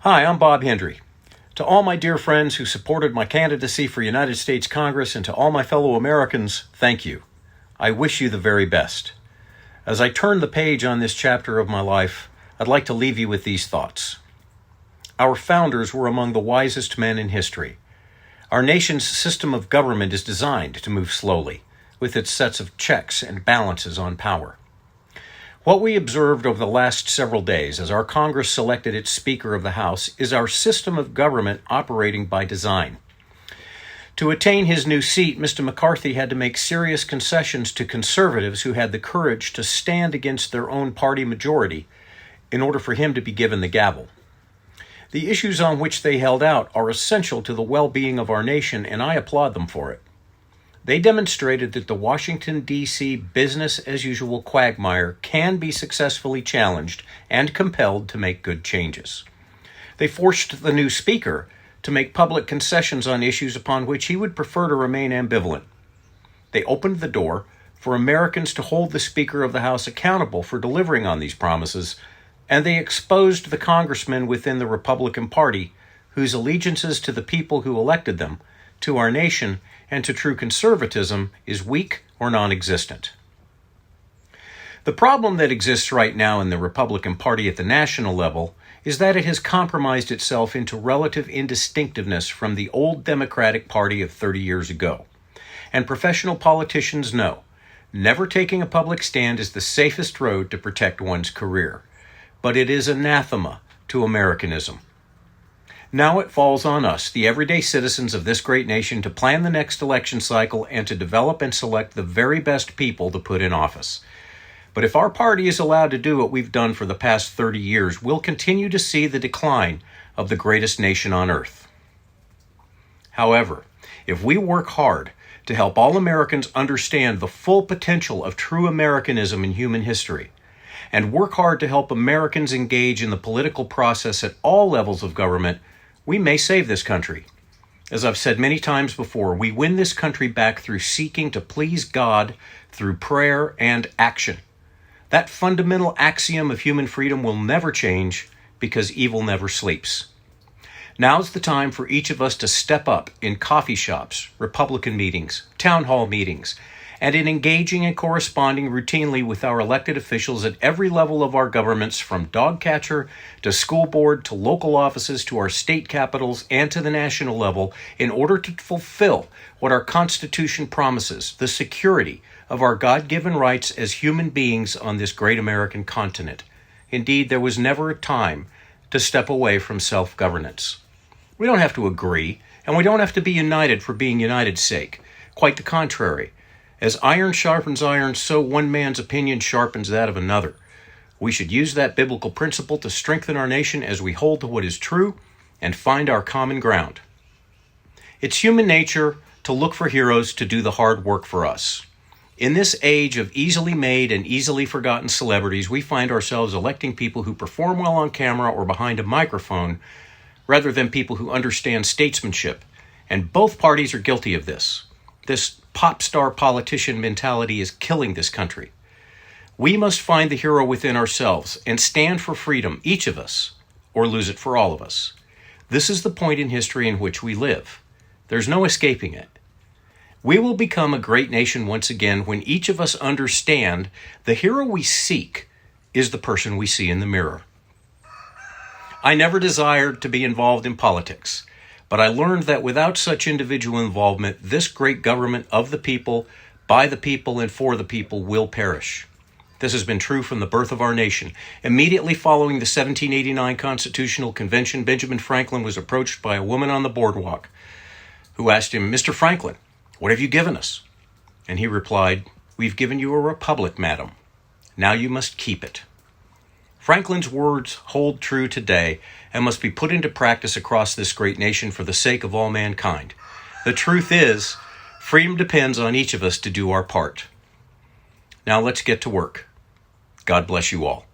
Hi, I'm Bob Hendry. To all my dear friends who supported my candidacy for United States Congress and to all my fellow Americans, thank you. I wish you the very best. As I turn the page on this chapter of my life, I'd like to leave you with these thoughts. Our founders were among the wisest men in history. Our nation's system of government is designed to move slowly, with its sets of checks and balances on power. What we observed over the last several days as our Congress selected its Speaker of the House is our system of government operating by design. To attain his new seat, Mr. McCarthy had to make serious concessions to conservatives who had the courage to stand against their own party majority in order for him to be given the gavel. The issues on which they held out are essential to the well-being of our nation, and I applaud them for it. They demonstrated that the Washington, D.C. business-as-usual quagmire can be successfully challenged and compelled to make good changes. They forced the new Speaker to make public concessions on issues upon which he would prefer to remain ambivalent. They opened the door for Americans to hold the Speaker of the House accountable for delivering on these promises, and they exposed the congressmen within the Republican Party whose allegiances to the people who elected them, to our nation, and to true conservatism is weak or non-existent. The problem that exists right now in the Republican Party at the national level is that it has compromised itself into relative indistinctiveness from the old Democratic Party of 30 years ago. And professional politicians know, never taking a public stand is the safest road to protect one's career. But it is anathema to Americanism. Now it falls on us, the everyday citizens of this great nation, to plan the next election cycle and to develop and select the very best people to put in office. But if our party is allowed to do what we've done for the past 30 years, we'll continue to see the decline of the greatest nation on earth. However, if we work hard to help all Americans understand the full potential of true Americanism in human history, and work hard to help Americans engage in the political process at all levels of government, we may save this country. As I've said many times before, we win this country back through seeking to please God through prayer and action. That fundamental axiom of human freedom will never change because evil never sleeps. Now's the time for each of us to step up in coffee shops, Republican meetings, town hall meetings, and in engaging and corresponding routinely with our elected officials at every level of our governments, from dog catcher to school board to local offices to our state capitals and to the national level, in order to fulfill what our Constitution promises, the security of our God-given rights as human beings on this great American continent. Indeed, there was never a time to step away from self-governance. We don't have to agree, and we don't have to be united for being united's sake. Quite the contrary. As iron sharpens iron, so one man's opinion sharpens that of another. We should use that biblical principle to strengthen our nation as we hold to what is true and find our common ground. It's human nature to look for heroes to do the hard work for us. In this age of easily made and easily forgotten celebrities, we find ourselves electing people who perform well on camera or behind a microphone, rather than people who understand statesmanship. And both parties are guilty of this. This pop star politician mentality is killing this country. We must find the hero within ourselves and stand for freedom, each of us, or lose it for all of us. This is the point in history in which we live. There's no escaping it. We will become a great nation once again when each of us understand the hero we seek is the person we see in the mirror. I never desired to be involved in politics, but I learned that without such individual involvement, this great government of the people, by the people, and for the people will perish. This has been true from the birth of our nation. Immediately following the 1789 Constitutional Convention, Benjamin Franklin was approached by a woman on the boardwalk who asked him, "Mr. Franklin, what have you given us?" And he replied, "We've given you a republic, madam. Now you must keep it." Franklin's words hold true today and must be put into practice across this great nation for the sake of all mankind. The truth is, freedom depends on each of us to do our part. Now let's get to work. God bless you all.